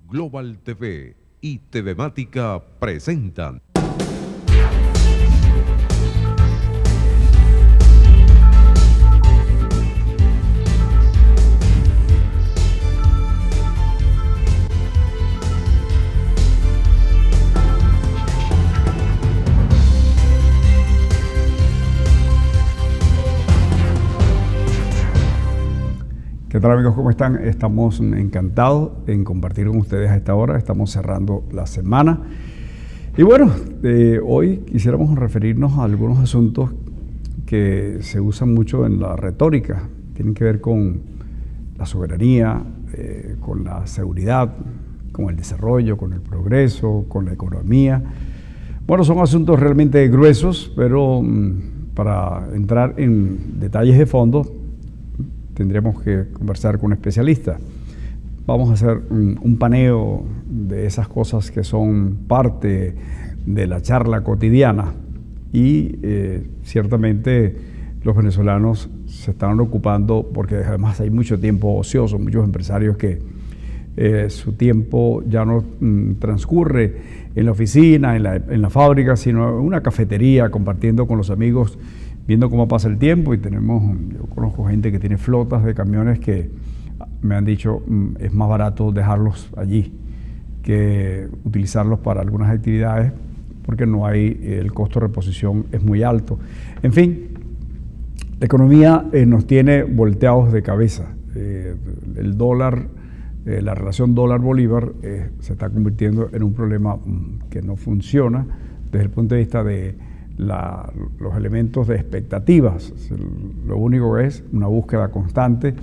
Global TV y TVmática presentan. ¿Qué tal, amigos? ¿Cómo están? Estamos encantados en compartir con ustedes a esta hora. Estamos cerrando la semana. Y bueno, hoy quisiéramos referirnos a algunos asuntos que se usan mucho en la retórica. Tienen que ver con la soberanía, con la seguridad, con el desarrollo, con el progreso, con la economía. Bueno, son asuntos realmente gruesos, pero para entrar en detalles de fondo, tendremos que conversar con un especialista. Vamos a hacer un paneo de esas cosas que son parte de la charla cotidiana y ciertamente los venezolanos se están ocupando porque además hay mucho tiempo ocioso, muchos empresarios que su tiempo ya no transcurre en la oficina, en la fábrica, sino en una cafetería, compartiendo con los amigos, viendo cómo pasa el tiempo. Y yo conozco gente que tiene flotas de camiones que me han dicho es más barato dejarlos allí que utilizarlos para algunas actividades porque no hay, el costo de reposición es muy alto. En fin, la economía nos tiene volteados de cabeza. El dólar, la relación dólar-bolívar se está convirtiendo en un problema que no funciona desde el punto de vista de los elementos de expectativas. Lo único es una búsqueda constante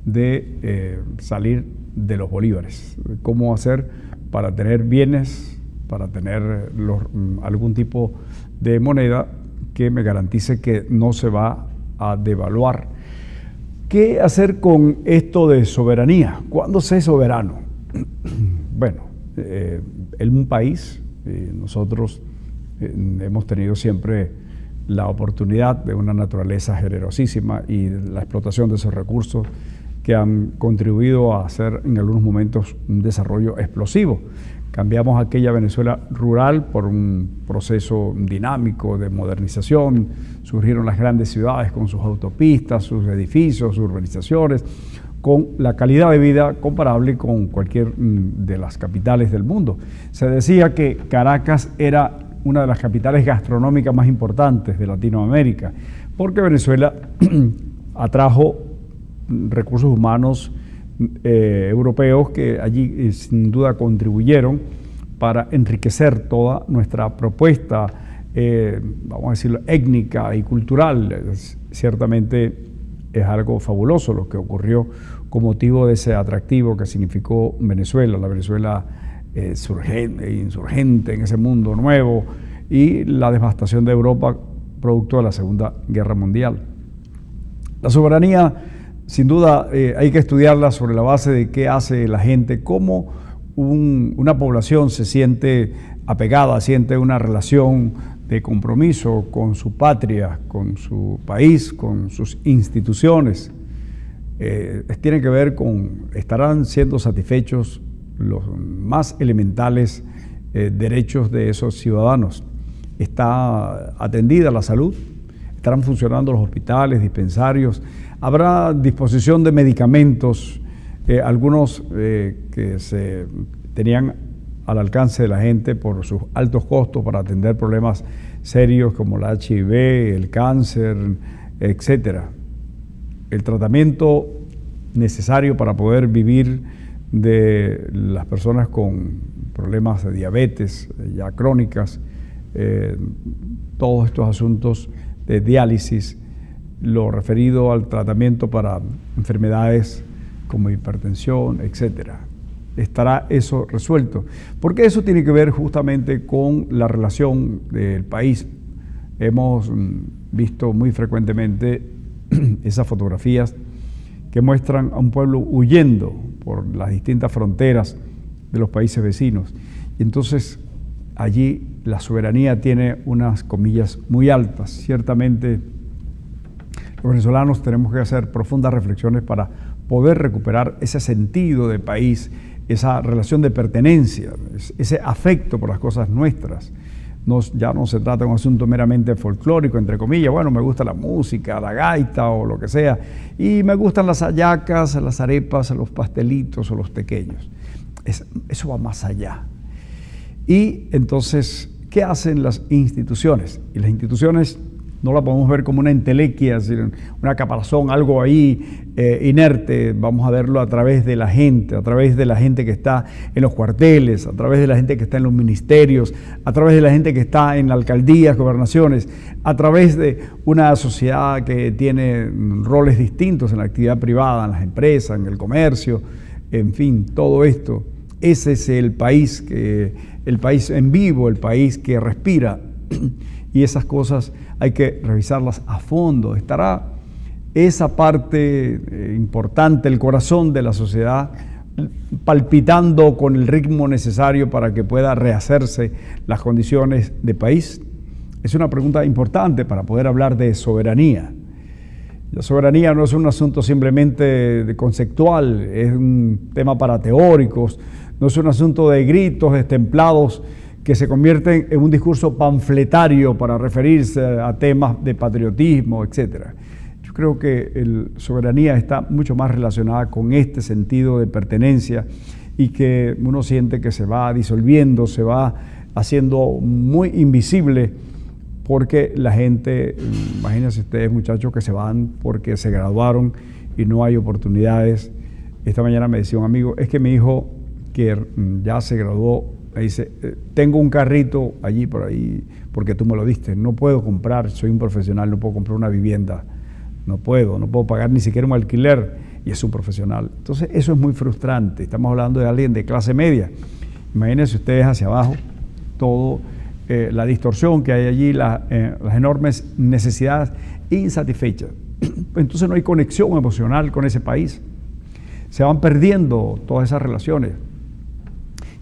de salir de los bolívares. ¿Cómo hacer para tener bienes, para tener algún tipo de moneda que me garantice que no se va a devaluar? ¿Qué hacer con esto de soberanía? ¿Cuándo ser soberano? Bueno, en un país, nosotros hemos tenido siempre la oportunidad de una naturaleza generosísima y la explotación de esos recursos que han contribuido a hacer en algunos momentos un desarrollo explosivo. Cambiamos aquella Venezuela rural por un proceso dinámico de modernización, surgieron las grandes ciudades con sus autopistas, sus edificios, sus urbanizaciones, con la calidad de vida comparable con cualquier de las capitales del mundo. Se decía que Caracas era una de las capitales gastronómicas más importantes de Latinoamérica, porque Venezuela atrajo recursos humanos europeos que allí sin duda contribuyeron para enriquecer toda nuestra propuesta, vamos a decirlo, étnica y cultural. Ciertamente es algo fabuloso lo que ocurrió con motivo de ese atractivo que significó Venezuela, la Venezuela insurgente en ese mundo nuevo, y la devastación de Europa producto de la Segunda Guerra Mundial. La soberanía, sin duda, hay que estudiarla sobre la base de qué hace la gente, cómo una población se siente apegada, siente una relación de compromiso con su patria, con su país, con sus instituciones. Tiene que ver con, estarán siendo satisfechos los más elementales derechos de esos ciudadanos. Está atendida la salud, estarán funcionando los hospitales, dispensarios, habrá disposición de medicamentos, algunos que se tenían al alcance de la gente por sus altos costos para atender problemas serios como el HIV, el cáncer, etcétera. El tratamiento necesario para poder vivir de las personas con problemas de diabetes ya crónicas, todos estos asuntos de diálisis, lo referido al tratamiento para enfermedades como hipertensión, etcétera. Estará eso resuelto, porque eso tiene que ver justamente con la relación del país. Hemos visto muy frecuentemente esas fotografías que muestran a un pueblo huyendo por las distintas fronteras de los países vecinos. Y entonces allí la soberanía tiene unas comillas muy altas. Ciertamente los venezolanos tenemos que hacer profundas reflexiones para poder recuperar ese sentido de país, esa relación de pertenencia, ese afecto por las cosas nuestras. Ya no se trata de un asunto meramente folclórico, entre comillas. Bueno, me gusta la música, la gaita o lo que sea, y me gustan las hallacas, las arepas, los pastelitos o los tequeños. Eso va más allá. Y entonces, ¿qué hacen las instituciones? Y las instituciones no la podemos ver como una entelequia, una caparazón, algo ahí inerte. Vamos a verlo a través de la gente que está en los cuarteles, a través de la gente que está en los ministerios, a través de la gente que está en alcaldías, gobernaciones, a través de una sociedad que tiene roles distintos en la actividad privada, en las empresas, en el comercio, en fin, todo esto. Ese es el país en vivo, el país que respira. Y esas cosas hay que revisarlas a fondo. Estará esa parte importante, el corazón de la sociedad, palpitando con el ritmo necesario para que pueda rehacerse las condiciones de país. Es una pregunta importante para poder hablar de soberanía. La soberanía no es un asunto simplemente conceptual, es un tema para teóricos, no es un asunto de gritos destemplados que se convierten en un discurso panfletario para referirse a temas de patriotismo, etc. Yo creo que la soberanía está mucho más relacionada con este sentido de pertenencia y que uno siente que se va disolviendo, se va haciendo muy invisible, porque la gente, imagínense ustedes muchachos que se van porque se graduaron y no hay oportunidades. Esta mañana me decía un amigo, es que mi hijo que ya se graduó, me dice, tengo un carrito allí por ahí porque tú me lo diste, no puedo comprar, soy un profesional, no puedo comprar una vivienda, no puedo pagar ni siquiera un alquiler, y es un profesional. Entonces eso es muy frustrante. Estamos hablando de alguien de clase media. Imagínense ustedes hacia abajo todo la distorsión que hay allí, las enormes necesidades insatisfechas. Entonces no hay conexión emocional con ese país, se van perdiendo todas esas relaciones.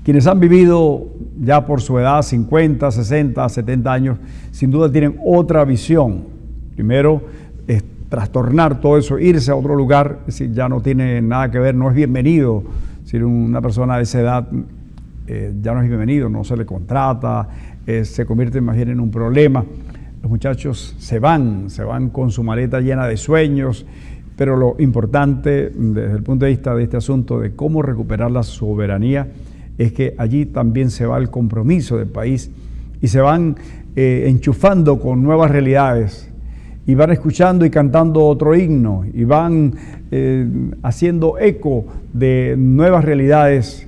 Quienes han vivido ya por su edad, 50, 60, 70 años, sin duda tienen otra visión. Primero, es trastornar todo eso, irse a otro lugar, es decir, ya no tiene nada que ver, no es bienvenido. Es decir, una persona de esa edad ya no es bienvenido, no se le contrata, se convierte más bien en un problema. Los muchachos se van con su maleta llena de sueños, pero lo importante desde el punto de vista de este asunto de cómo recuperar la soberanía es que allí también se va el compromiso del país y se van enchufando con nuevas realidades y van escuchando y cantando otro himno y van haciendo eco de nuevas realidades,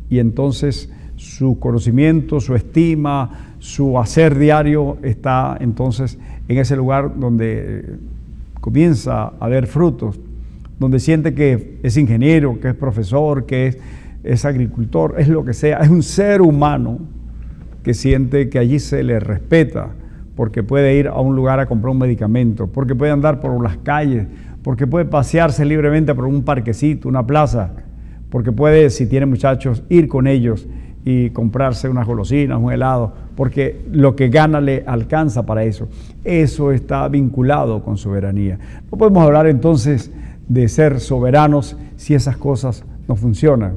y entonces su conocimiento, su estima, su hacer diario está entonces en ese lugar donde comienza a haber frutos, donde siente que es ingeniero, que es profesor, que es agricultor, es lo que sea, es un ser humano que siente que allí se le respeta, porque puede ir a un lugar a comprar un medicamento, porque puede andar por las calles, porque puede pasearse libremente por un parquecito, una plaza, porque puede, si tiene muchachos, ir con ellos y comprarse unas golosinas, un helado, porque lo que gana le alcanza para eso. Eso está vinculado con soberanía. No podemos hablar entonces de ser soberanos si esas cosas no funcionan.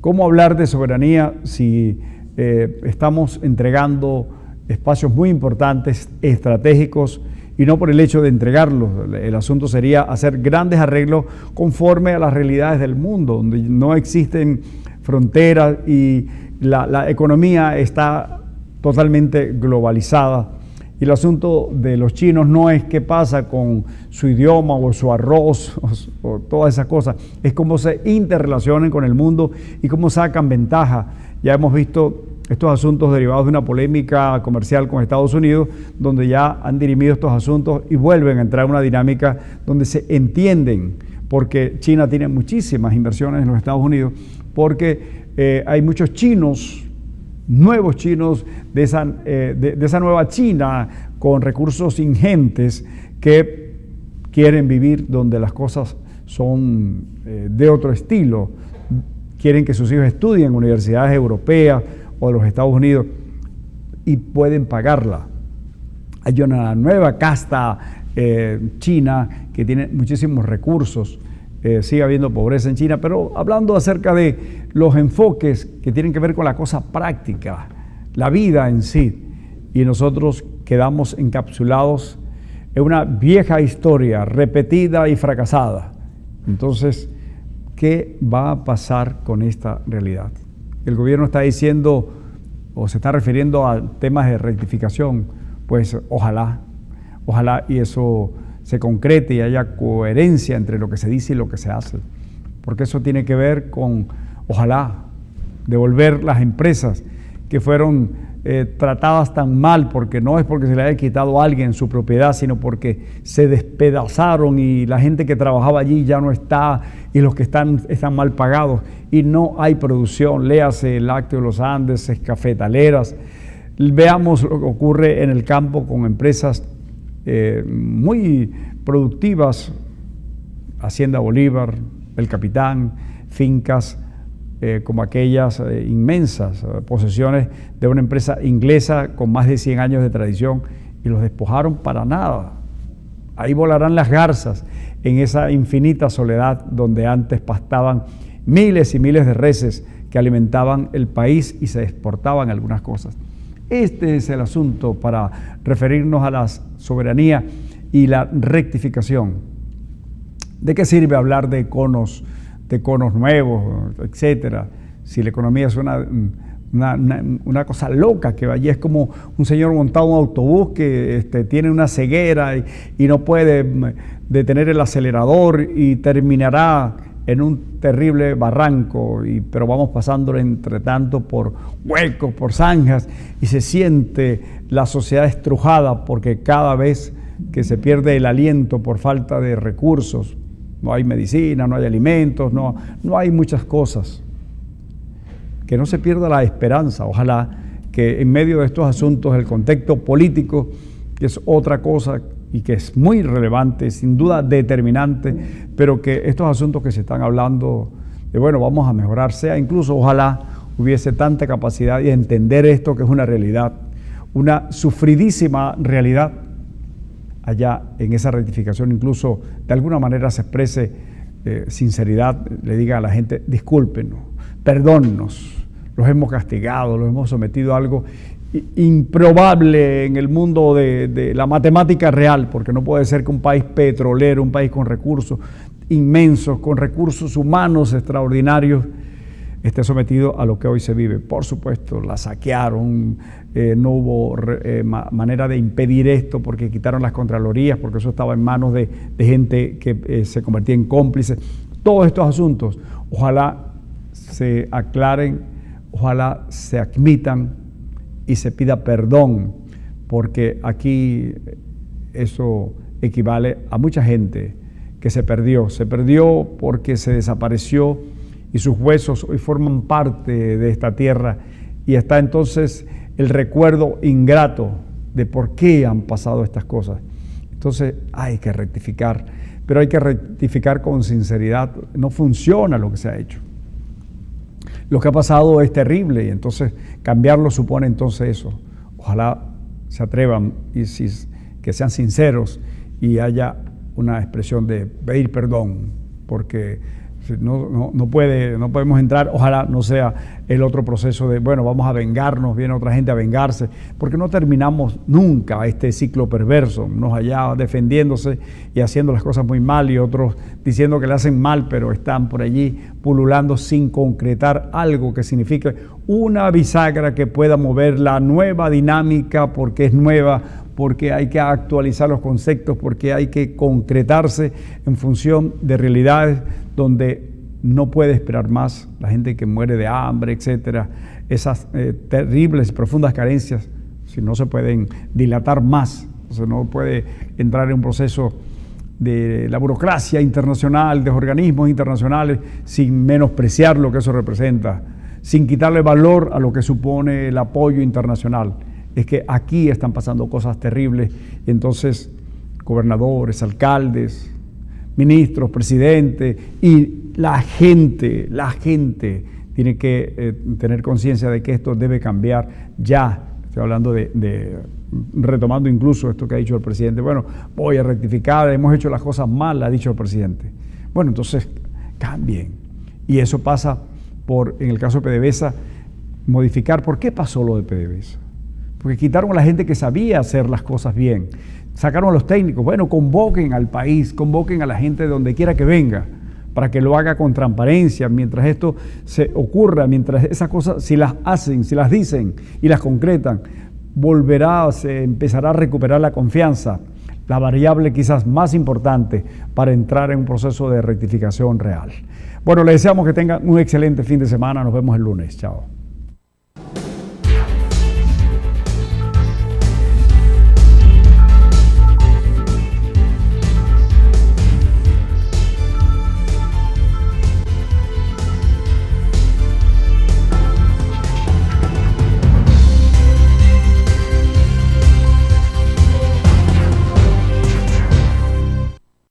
¿Cómo hablar de soberanía si estamos entregando espacios muy importantes, estratégicos, y no por el hecho de entregarlos? El asunto sería hacer grandes arreglos conforme a las realidades del mundo, donde no existen fronteras y la economía está totalmente globalizada. Y el asunto de los chinos no es qué pasa con su idioma o su arroz o todas esas cosas, es cómo se interrelacionan con el mundo y cómo sacan ventaja. Ya hemos visto estos asuntos derivados de una polémica comercial con Estados Unidos, donde ya han dirimido estos asuntos y vuelven a entrar en una dinámica donde se entienden, porque China tiene muchísimas inversiones en los Estados Unidos, porque hay muchos chinos, nuevos chinos de esa nueva China con recursos ingentes que quieren vivir donde las cosas son de otro estilo, quieren que sus hijos estudien en universidades europeas o de los Estados Unidos y pueden pagarla. Hay una nueva casta china que tiene muchísimos recursos sigue habiendo pobreza en China, pero hablando acerca de los enfoques que tienen que ver con la cosa práctica, la vida en sí, y nosotros quedamos encapsulados en una vieja historia repetida y fracasada. Entonces, ¿qué va a pasar con esta realidad? El gobierno está diciendo o se está refiriendo a temas de rectificación, pues ojalá y eso se concrete y haya coherencia entre lo que se dice y lo que se hace, porque eso tiene que ver con, ojalá, devolver las empresas que fueron tratadas tan mal, porque no es porque se le haya quitado a alguien su propiedad, sino porque se despedazaron y la gente que trabajaba allí ya no está y los que están mal pagados y no hay producción. Léase Lácteos de los Andes, cafetaleras. Veamos lo que ocurre en el campo con empresas muy productivas, Hacienda Bolívar, El Capitán, fincas como aquellas inmensas posesiones de una empresa inglesa con más de 100 años de tradición, y los despojaron para nada. Ahí volarán las garzas en esa infinita soledad donde antes pastaban miles y miles de reses que alimentaban el país y se exportaban algunas cosas. Este es el asunto para referirnos a la soberanía y la rectificación. ¿De qué sirve hablar de conos nuevos, etcétera, si la economía es una cosa loca que allí es como un señor montado en un autobús que tiene una ceguera y no puede detener el acelerador y terminará en un terrible barranco, pero vamos pasándolo entre tanto por huecos, por zanjas, y se siente la sociedad estrujada porque cada vez que se pierde el aliento por falta de recursos, no hay medicina, no hay alimentos, no hay muchas cosas. Que no se pierda la esperanza. Ojalá que en medio de estos asuntos el contexto político, que es otra cosa y que es muy relevante, sin duda determinante, pero que estos asuntos que se están hablando de, bueno, vamos a mejorar, sea incluso, ojalá hubiese tanta capacidad de entender esto que es una realidad, una sufridísima realidad. Allá en esa rectificación incluso de alguna manera se exprese sinceridad, le diga a la gente, discúlpenos, perdónnos, los hemos castigado, los hemos sometido a algo improbable en el mundo de la matemática real, porque no puede ser que un país petrolero, un país con recursos inmensos, con recursos humanos extraordinarios, esté sometido a lo que hoy se vive. Por supuesto, la saquearon, no hubo manera de impedir esto porque quitaron las contralorías, porque eso estaba en manos de gente que se convertía en cómplices. Todos estos asuntos, ojalá se aclaren, ojalá se admitan y se pida perdón, porque aquí eso equivale a mucha gente que se perdió porque se desapareció y sus huesos hoy forman parte de esta tierra, y está entonces el recuerdo ingrato de por qué han pasado estas cosas. Entonces hay que rectificar, pero hay que rectificar con sinceridad. No funciona lo que se ha hecho. Lo que ha pasado es terrible y entonces cambiarlo supone entonces eso. Ojalá se atrevan y que sean sinceros y haya una expresión de pedir perdón, porque no podemos entrar, ojalá no sea el otro proceso de, bueno, vamos a vengarnos, viene otra gente a vengarse, porque no terminamos nunca este ciclo perverso, unos allá defendiéndose y haciendo las cosas muy mal y otros diciendo que le hacen mal, pero están por allí pululando sin concretar algo que signifique una bisagra que pueda mover la nueva dinámica, porque es nueva, porque hay que actualizar los conceptos, porque hay que concretarse en función de realidades donde no puede esperar más, la gente que muere de hambre, etcétera, esas terribles, profundas carencias, si no se pueden dilatar más, o sea, no puede entrar en un proceso de la burocracia internacional, de organismos internacionales, sin menospreciar lo que eso representa, sin quitarle valor a lo que supone el apoyo internacional. Es que aquí están pasando cosas terribles, y entonces gobernadores, alcaldes, ministros, presidentes y la gente tiene que tener conciencia de que esto debe cambiar ya. Estoy hablando retomando incluso esto que ha dicho el presidente, bueno, voy a rectificar, hemos hecho las cosas mal, ha dicho el presidente. Bueno, entonces cambien. Y eso pasa por, en el caso de PDVSA, modificar. ¿Por qué pasó lo de PDVSA? Porque quitaron a la gente que sabía hacer las cosas bien. Sacaron a los técnicos. Bueno, convoquen al país, convoquen a la gente de donde quiera que venga, para que lo haga con transparencia. Mientras esto se ocurra, mientras esas cosas, si las hacen, si las dicen y las concretan, se empezará a recuperar la confianza, la variable quizás más importante para entrar en un proceso de rectificación real. Bueno, les deseamos que tengan un excelente fin de semana. Nos vemos el lunes. Chao.